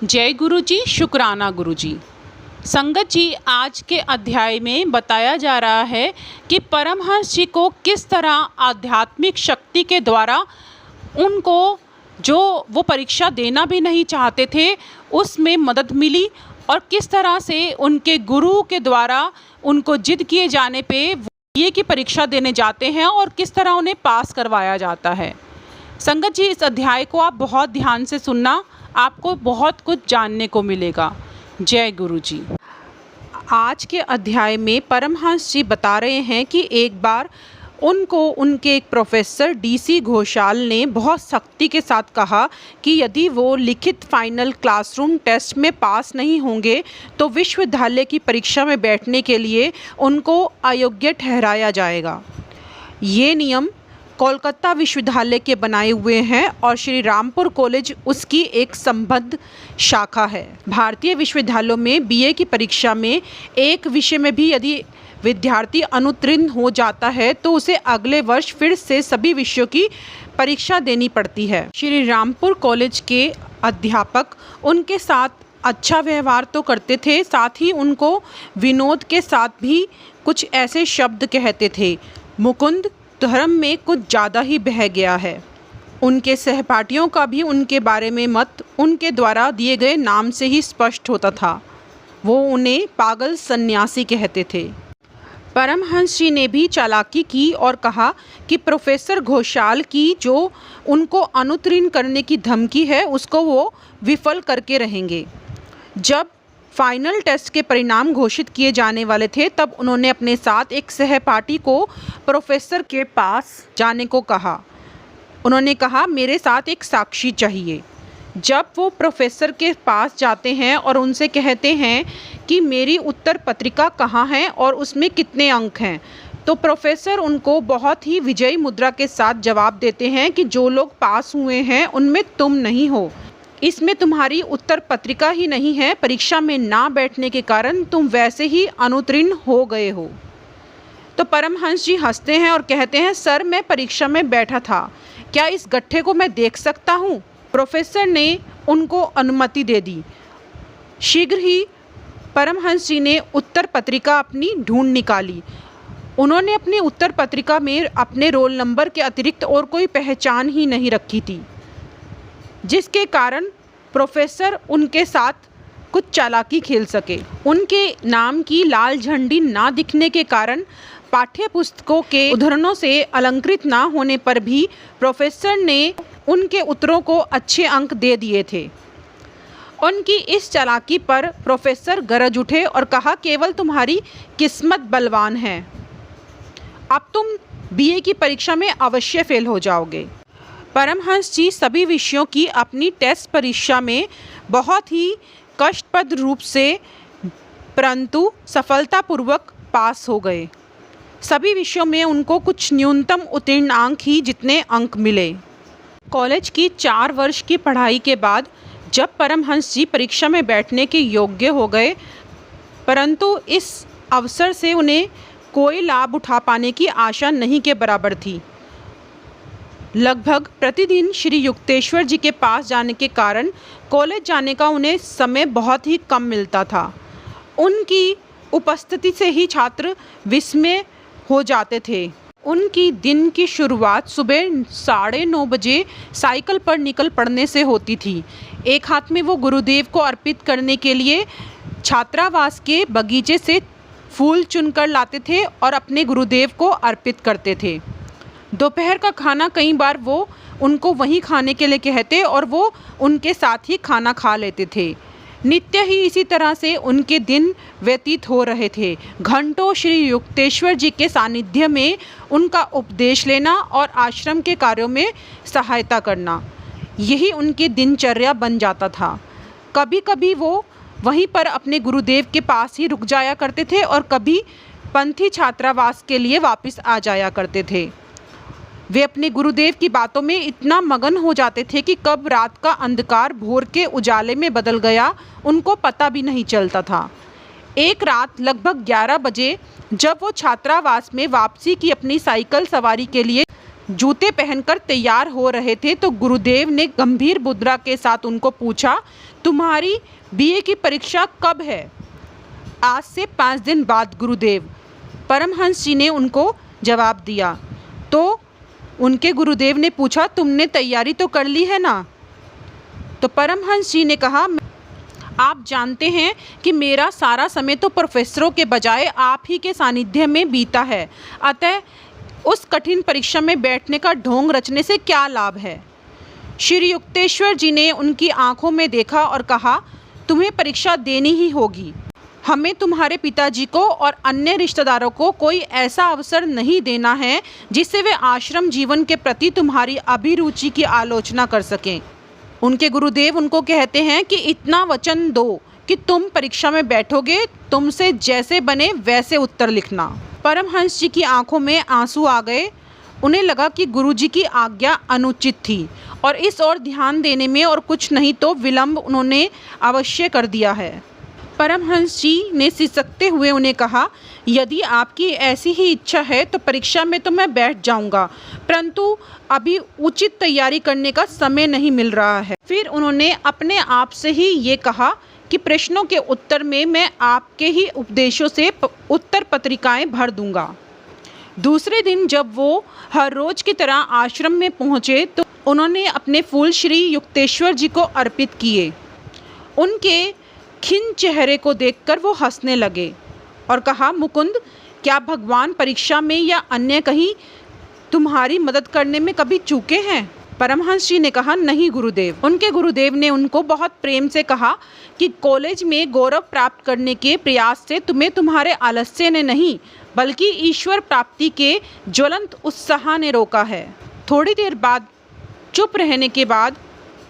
जय गुरु जी, शुक्राना गुरु जी। संगत जी, आज के अध्याय में बताया जा रहा है कि परमहंस जी को किस तरह आध्यात्मिक शक्ति के द्वारा उनको जो वो परीक्षा देना भी नहीं चाहते थे उसमें मदद मिली और किस तरह से उनके गुरु के द्वारा उनको जिद किए जाने पे ये की परीक्षा देने जाते हैं और किस तरह उन्हें पास करवाया जाता है। संगत जी, इस अध्याय को आप बहुत ध्यान से सुनना, आपको बहुत कुछ जानने को मिलेगा। जय गुरु जी। आज के अध्याय में परमहंस जी बता रहे हैं कि एक बार उनको उनके एक प्रोफेसर डीसी घोषाल ने बहुत सख्ती के साथ कहा कि यदि वो लिखित फाइनल क्लासरूम टेस्ट में पास नहीं होंगे तो विश्वविद्यालय की परीक्षा में बैठने के लिए उनको अयोग्य ठहराया जाएगा। ये नियम कोलकाता विश्वविद्यालय के बनाए हुए हैं और श्री रामपुर कॉलेज उसकी एक संबद्ध शाखा है। भारतीय विश्वविद्यालयों में बीए की परीक्षा में एक विषय में भी यदि विद्यार्थी अनुत्तीर्ण हो जाता है तो उसे अगले वर्ष फिर से सभी विषयों की परीक्षा देनी पड़ती है। श्री रामपुर कॉलेज के अध्यापक उनके साथ अच्छा व्यवहार तो करते थे, साथ ही उनको विनोद के साथ भी कुछ ऐसे शब्द कहते थे। मुकुंद धर्म में कुछ ज़्यादा ही बह गया है। उनके सहपाठियों का भी उनके बारे में मत उनके द्वारा दिए गए नाम से ही स्पष्ट होता था। वो उन्हें पागल सन्यासी कहते थे। परमहंस जी ने भी चालाकी की और कहा कि प्रोफेसर घोषाल की जो उनको अनुत्तीर्ण करने की धमकी है उसको वो विफल करके रहेंगे। जब फाइनल टेस्ट के परिणाम घोषित किए जाने वाले थे तब उन्होंने अपने साथ एक सहपाठी को प्रोफेसर के पास जाने को कहा। उन्होंने कहा, मेरे साथ एक साक्षी चाहिए। जब वो प्रोफेसर के पास जाते हैं और उनसे कहते हैं कि मेरी उत्तर पत्रिका कहाँ है और उसमें कितने अंक हैं, तो प्रोफेसर उनको बहुत ही विजयी मुद्रा के साथ जवाब देते हैं कि जो लोग पास हुए हैं उनमें तुम नहीं हो। इसमें तुम्हारी उत्तर पत्रिका ही नहीं है, परीक्षा में ना बैठने के कारण तुम वैसे ही अनुत्तीर्ण हो गए हो। तो परमहंस जी हंसते हैं और कहते हैं, सर मैं परीक्षा में बैठा था, क्या इस गट्ठे को मैं देख सकता हूँ? प्रोफेसर ने उनको अनुमति दे दी। शीघ्र ही परमहंस जी ने उत्तर पत्रिका अपनी ढूंढ निकाली। उन्होंने अपनी उत्तर पत्रिका में अपने रोल नंबर के अतिरिक्त और कोई पहचान ही नहीं रखी थी, जिसके कारण प्रोफेसर उनके साथ कुछ चालाकी खेल सके। उनके नाम की लाल झंडी ना दिखने के कारण पाठ्य पुस्तकों के उद्धरणों से अलंकृत ना होने पर भी प्रोफेसर ने उनके उत्तरों को अच्छे अंक दे दिए थे। उनकी इस चालाकी पर प्रोफेसर गरज उठे और कहा, केवल तुम्हारी किस्मत बलवान है, अब तुम बीए की परीक्षा में अवश्य फेल हो जाओगे। परमहंस जी सभी विषयों की अपनी टेस्ट परीक्षा में बहुत ही कष्टप्रद रूप से परंतु सफलतापूर्वक पास हो गए। सभी विषयों में उनको कुछ न्यूनतम उत्तीर्ण अंक ही जितने अंक मिले। कॉलेज की 4 वर्ष की पढ़ाई के बाद जब परमहंस जी परीक्षा में बैठने के योग्य हो गए, परंतु इस अवसर से उन्हें कोई लाभ उठा पाने की आशा नहीं के बराबर थी। लगभग प्रतिदिन श्री युक्तेश्वर जी के पास जाने के कारण कॉलेज जाने का उन्हें समय बहुत ही कम मिलता था। उनकी उपस्थिति से ही छात्र विस्मय हो जाते थे। उनकी दिन की शुरुआत सुबह 9:30 बजे साइकिल पर निकल पड़ने से होती थी। एक हाथ में वो गुरुदेव को अर्पित करने के लिए छात्रावास के बगीचे से फूल चुनकर लाते थे और अपने गुरुदेव को अर्पित करते थे। दोपहर का खाना कई बार वो उनको वहीं खाने के लिए कहते और वो उनके साथ ही खाना खा लेते थे। नित्य ही इसी तरह से उनके दिन व्यतीत हो रहे थे। घंटों श्री युक्तेश्वर जी के सानिध्य में उनका उपदेश लेना और आश्रम के कार्यों में सहायता करना, यही उनकी दिनचर्या बन जाता था। कभी कभी वो वहीं पर अपने गुरुदेव के पास ही रुक जाया करते थे और कभी पंथी छात्रावास के लिए वापस आ जाया करते थे। वे अपने गुरुदेव की बातों में इतना मगन हो जाते थे कि कब रात का अंधकार भोर के उजाले में बदल गया उनको पता भी नहीं चलता था। एक रात लगभग 11 बजे जब वो छात्रावास में वापसी की अपनी साइकिल सवारी के लिए जूते पहनकर तैयार हो रहे थे तो गुरुदेव ने गंभीर मुद्रा के साथ उनको पूछा, तुम्हारी बीए की परीक्षा कब है? आज से 5 दिन बाद गुरुदेव, परमहंस जी ने उनको जवाब दिया। तो उनके गुरुदेव ने पूछा, तुमने तैयारी तो कर ली है ना? तो परमहंस जी ने कहा, आप जानते हैं कि मेरा सारा समय तो प्रोफेसरों के बजाय आप ही के सानिध्य में बीता है, अतः उस कठिन परीक्षा में बैठने का ढोंग रचने से क्या लाभ है? श्री युक्तेश्वर जी ने उनकी आंखों में देखा और कहा, तुम्हें परीक्षा देनी ही होगी। हमें तुम्हारे पिताजी को और अन्य रिश्तेदारों को कोई ऐसा अवसर नहीं देना है जिससे वे आश्रम जीवन के प्रति तुम्हारी अभिरुचि की आलोचना कर सकें। उनके गुरुदेव उनको कहते हैं कि इतना वचन दो कि तुम परीक्षा में बैठोगे, तुमसे जैसे बने वैसे उत्तर लिखना। परमहंस जी की आंखों में आंसू आ गए। उन्हें लगा कि गुरुजी की आज्ञा अनुचित थी और इस ओर ध्यान देने में और कुछ नहीं तो विलंब उन्होंने अवश्य कर दिया है। परमहंस जी ने सिसकते हुए उन्हें कहा, यदि आपकी ऐसी ही इच्छा है तो परीक्षा में तो मैं बैठ जाऊंगा, परंतु अभी उचित तैयारी करने का समय नहीं मिल रहा है। फिर उन्होंने अपने आप से ही ये कहा कि प्रश्नों के उत्तर में मैं आपके ही उपदेशों से उत्तर पत्रिकाएं भर दूंगा। दूसरे दिन जब वो हर रोज की तरह आश्रम में पहुँचे तो उन्होंने अपने फूल श्री युक्तेश्वर जी को अर्पित किए। उनके खिन चेहरे को देखकर वो हंसने लगे और कहा, मुकुंद, क्या भगवान परीक्षा में या अन्य कहीं तुम्हारी मदद करने में कभी चूके हैं? परमहंस जी ने कहा, नहीं गुरुदेव। उनके गुरुदेव ने उनको बहुत प्रेम से कहा कि कॉलेज में गौरव प्राप्त करने के प्रयास से तुम्हें तुम्हारे आलस्य ने नहीं बल्कि ईश्वर प्राप्ति के ज्वलंत उत्साह ने रोका है। थोड़ी देर बाद चुप रहने के बाद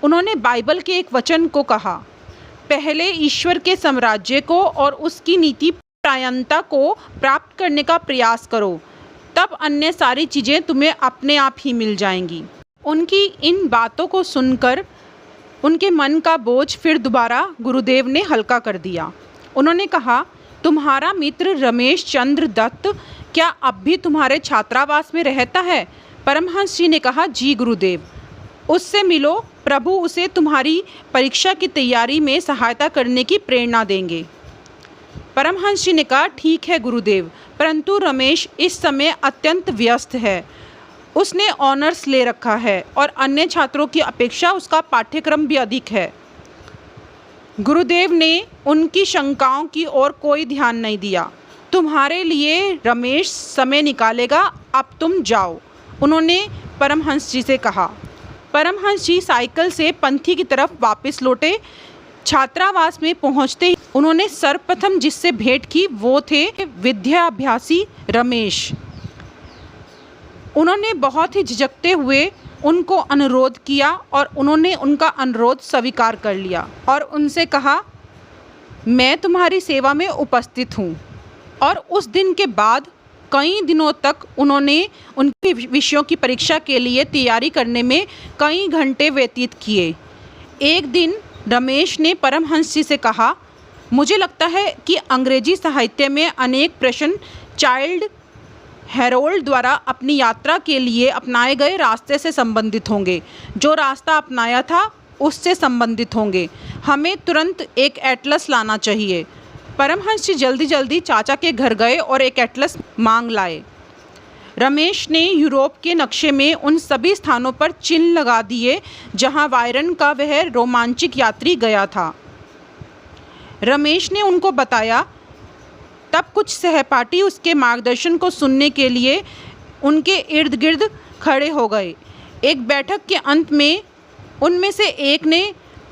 उन्होंने बाइबल के एक वचन को कहा, पहले ईश्वर के साम्राज्य को और उसकी नीति परायणता को प्राप्त करने का प्रयास करो, तब अन्य सारी चीज़ें तुम्हें अपने आप ही मिल जाएंगी। उनकी इन बातों को सुनकर उनके मन का बोझ फिर दोबारा गुरुदेव ने हल्का कर दिया। उन्होंने कहा, तुम्हारा मित्र रमेश चंद्र दत्त क्या अब भी तुम्हारे छात्रावास में रहता है? परमहंस जी ने कहा, जी गुरुदेव, उससे मिलो, प्रभु उसे तुम्हारी परीक्षा की तैयारी में सहायता करने की प्रेरणा देंगे। परमहंस जी ने कहा, ठीक है गुरुदेव, परंतु रमेश इस समय अत्यंत व्यस्त है। उसने ऑनर्स ले रखा है और अन्य छात्रों की अपेक्षा उसका पाठ्यक्रम भी अधिक है। गुरुदेव ने उनकी शंकाओं की ओर कोई ध्यान नहीं दिया। तुम्हारे लिए रमेश समय निकालेगा, अब तुम जाओ, उन्होंने परमहंस जी से कहा। परमहंस जी साइकिल से पंथी की तरफ वापस लौटे। छात्रावास में पहुंचते ही उन्होंने सर्वप्रथम जिससे भेंट की वो थे विद्याभ्यासी रमेश। उन्होंने बहुत ही झिझकते हुए उनको अनुरोध किया और उन्होंने उनका अनुरोध स्वीकार कर लिया और उनसे कहा, मैं तुम्हारी सेवा में उपस्थित हूँ। और उस दिन के बाद कई दिनों तक उन्होंने उनके विषयों की परीक्षा के लिए तैयारी करने में कई घंटे व्यतीत किए। एक दिन रमेश ने परमहंस जी से कहा, मुझे लगता है कि अंग्रेजी साहित्य में अनेक प्रश्न चाइल्ड हेरोल्ड द्वारा अपनी यात्रा के लिए अपनाए गए रास्ते से संबंधित होंगे। जो रास्ता अपनाया था उससे संबंधित होंगे। हमें तुरंत एक एटलस लाना चाहिए। परमहंस जी जल्दी जल्दी चाचा के घर गए और एक एटलस मांग लाए। रमेश ने यूरोप के नक्शे में उन सभी स्थानों पर चिन्ह लगा दिए जहां वायरन का वह रोमांचिक यात्री गया था। रमेश ने उनको बताया। तब कुछ सहपाठी उसके मार्गदर्शन को सुनने के लिए उनके इर्द गिर्द खड़े हो गए। एक बैठक के अंत में उनमें से एक ने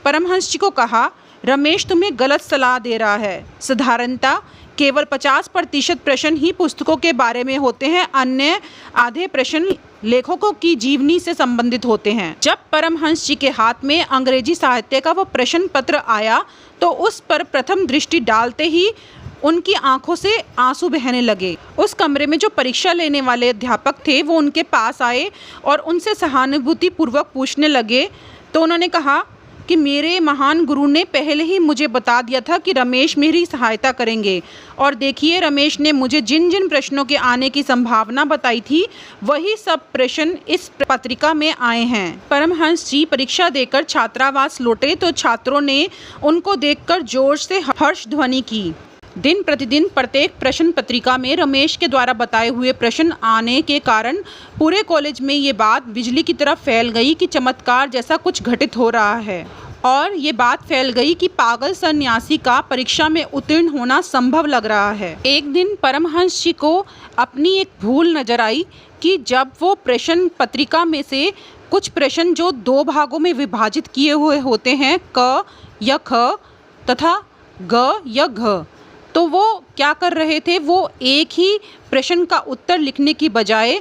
परमहंस जी को कहा, रमेश तुम्हें गलत सलाह दे रहा है। साधारणतः केवल 50% प्रश्न ही पुस्तकों के बारे में होते हैं, अन्य आधे प्रश्न लेखकों की जीवनी से संबंधित होते हैं। जब परमहंस जी के हाथ में अंग्रेजी साहित्य का वो प्रश्न पत्र आया तो उस पर प्रथम दृष्टि डालते ही उनकी आंखों से आंसू बहने लगे। उस कमरे में जो परीक्षा लेने वाले अध्यापक थे वो उनके पास आए और उनसे सहानुभूतिपूर्वक पूछने लगे तो उन्होंने कहा कि मेरे महान गुरु ने पहले ही मुझे बता दिया था कि रमेश मेरी सहायता करेंगे। और देखिए, रमेश ने मुझे जिन जिन प्रश्नों के आने की संभावना बताई थी वही सब प्रश्न इस पत्रिका में आए हैं। परमहंस जी परीक्षा देकर छात्रावास लौटे तो छात्रों ने उनको देखकर जोर से हर्ष ध्वनि की। दिन प्रतिदिन प्रत्येक प्रश्न पत्रिका में रमेश के द्वारा बताए हुए प्रश्न आने के कारण पूरे कॉलेज में ये बात बिजली की तरह फैल गई कि चमत्कार जैसा कुछ घटित हो रहा है। और ये बात फैल गई कि पागल सन्यासी का परीक्षा में उत्तीर्ण होना संभव लग रहा है। एक दिन परमहंस जी को अपनी एक भूल नजर आई कि जब वो प्रश्न पत्रिका में से कुछ प्रश्न जो 2 भागों में विभाजित किए हुए होते हैं, क या ख तथा ग या घ, तो वो क्या कर रहे थे, वो एक ही प्रश्न का उत्तर लिखने की बजाय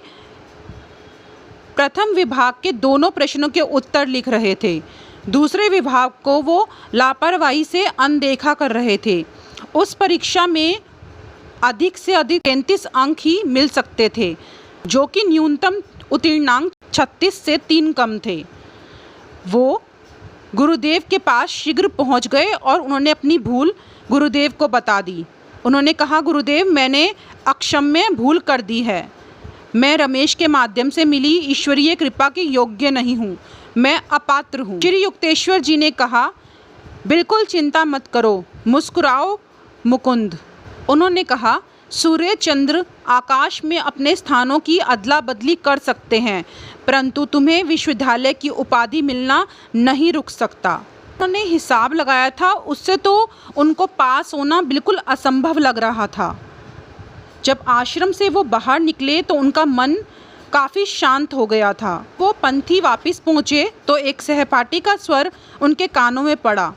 प्रथम विभाग के दोनों प्रश्नों के उत्तर लिख रहे थे। दूसरे विभाग को वो लापरवाही से अनदेखा कर रहे थे। उस परीक्षा में अधिक से अधिक 33 अंक ही मिल सकते थे, जो कि न्यूनतम उत्तीर्णांक 36 से 3 कम थे। वो गुरुदेव के पास शीघ्र पहुंच गए और उन्होंने अपनी भूल गुरुदेव को बता दी। उन्होंने कहा, गुरुदेव, मैंने अक्षम्य भूल कर दी है। मैं रमेश के माध्यम से मिली ईश्वरीय कृपा के योग्य नहीं हूँ, मैं अपात्र हूँ। श्री युक्तेश्वर जी ने कहा, बिल्कुल चिंता मत करो, मुस्कुराओ मुकुंद। उन्होंने कहा, सूर्य चंद्र आकाश में अपने स्थानों की अदला बदली कर सकते हैं, परंतु तुम्हें विश्वविद्यालय की उपाधि मिलना नहीं रुक सकता। उन्होंने हिसाब लगाया था, उससे तो उनको पास होना बिल्कुल असंभव लग रहा था। जब आश्रम से वो बाहर निकले तो उनका मन काफ़ी शांत हो गया था। वो पंथी वापस पहुँचे तो एक सहपाठी का स्वर उनके कानों में पड़ा।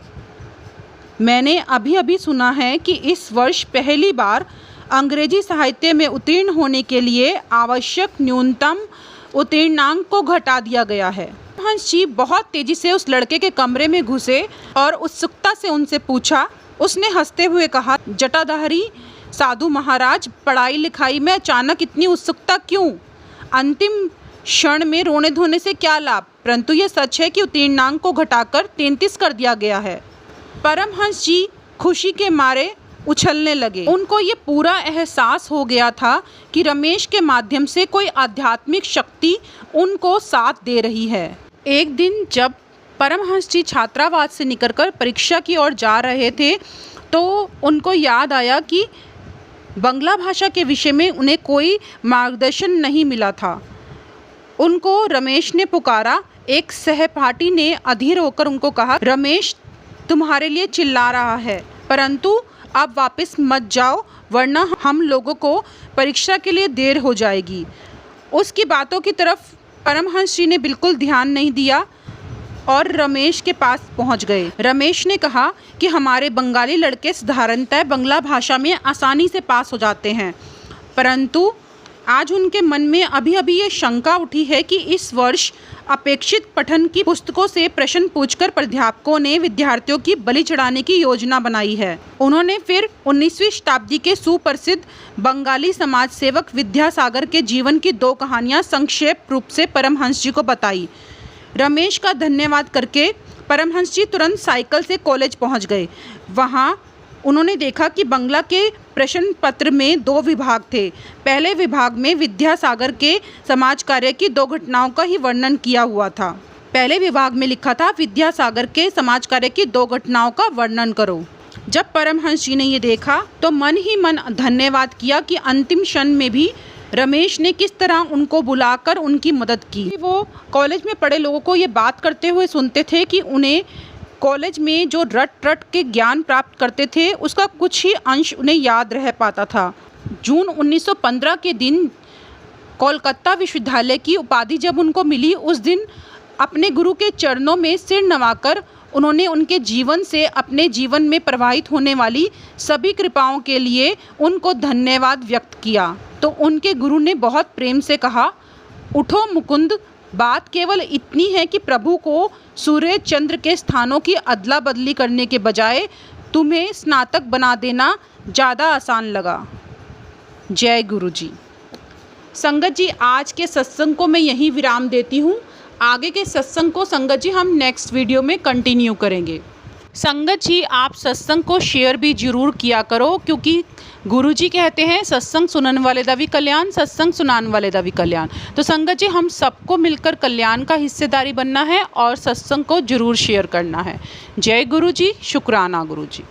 मैंने अभी अभी सुना है कि इस वर्ष पहली बार अंग्रेजी साहित्य में उत्तीर्ण होने के लिए आवश्यक न्यूनतम उत्तीर्णांक को घटा दिया गया है। हंस जी बहुत तेजी से उस लड़के के कमरे में घुसे और उत्सुकता से उनसे पूछा। उसने हंसते हुए कहा, जटाधारी साधु महाराज, पढ़ाई लिखाई में अचानक इतनी उत्सुकता क्यों? अंतिम क्षण में रोने धोने से क्या लाभ? परंतु यह सच है कि उत्तीर्णांक को घटाकर 33 कर दिया गया है। परमहंस जी खुशी के मारे उछलने लगे। उनको ये पूरा एहसास हो गया था कि रमेश के माध्यम से कोई आध्यात्मिक शक्ति उनको साथ दे रही है। एक दिन जब परमहंस जी छात्रावास से निकलकर परीक्षा की ओर जा रहे थे तो उनको याद आया कि बंगला भाषा के विषय में उन्हें कोई मार्गदर्शन नहीं मिला था। उनको रमेश ने पुकारा। एक सहपाठी ने अधीर होकर उनको कहा, रमेश तुम्हारे लिए चिल्ला रहा है, परंतु आप वापस मत जाओ, वरना हम लोगों को परीक्षा के लिए देर हो जाएगी। उसकी बातों की तरफ परमहंस जी ने बिल्कुल ध्यान नहीं दिया और रमेश के पास पहुंच गए। रमेश ने कहा कि हमारे बंगाली लड़के साधारणतः बंगला भाषा में आसानी से पास हो जाते हैं, परंतु आज उनके मन में अभी अभी ये शंका उठी है कि इस वर्ष अपेक्षित पठन की पुस्तकों से प्रश्न पूछकर प्राध्यापकों ने विद्यार्थियों की बलि चढ़ाने की योजना बनाई है। उन्होंने फिर 19वीं शताब्दी के सुप्रसिद्ध बंगाली समाज सेवक विद्यासागर के जीवन की 2 कहानियां संक्षेप रूप से परमहंस जी को बताई। रमेश का धन्यवाद करके परमहंस जी तुरंत साइकिल से कॉलेज पहुंच गए। वहां उन्होंने देखा कि बंगला के प्रश्न पत्र में 2 विभाग थे। पहले विभाग में विद्यासागर के समाज कार्य की 2 घटनाओं का ही वर्णन किया हुआ था। पहले विभाग में लिखा था, विद्यासागर के समाज कार्य की 2 घटनाओं का वर्णन करो। जब परमहंस जी ने ये देखा तो मन ही मन धन्यवाद किया कि अंतिम क्षण में भी रमेश ने किस तरह उनको बुलाकर उनकी मदद की। वो कॉलेज में पढ़े लोगों को ये बात करते हुए सुनते थे कि उन्हें कॉलेज में जो रट के ज्ञान प्राप्त करते थे उसका कुछ ही अंश उन्हें याद रह पाता था। जून 1915 के दिन कोलकाता विश्वविद्यालय की उपाधि जब उनको मिली, उस दिन अपने गुरु के चरणों में सिर नवाकर उन्होंने उनके जीवन से अपने जीवन में प्रवाहित होने वाली सभी कृपाओं के लिए उनको धन्यवाद व्यक्त किया। तो उनके गुरु ने बहुत प्रेम से कहा, उठो मुकुंद, बात केवल इतनी है कि प्रभु को सूर्य चंद्र के स्थानों की अदला बदली करने के बजाय तुम्हें स्नातक बना देना ज़्यादा आसान लगा। जय गुरु जी। संगत जी, आज के सत्संग को मैं यहीं विराम देती हूँ। आगे के सत्संग को संगत जी हम नेक्स्ट वीडियो में कंटिन्यू करेंगे। संगत जी आप सत्संग को शेयर भी जरूर किया करो, क्योंकि गुरुजी कहते हैं सत्संग सुनने वाले दा भी कल्याण, सत्संग सुनाने वाले दा भी कल्याण। तो संगत जी हम सबको मिलकर कल्याण का हिस्सेदारी बनना है और सत्संग को जरूर शेयर करना है। जय गुरु जी, शुक्राना गुरु जी।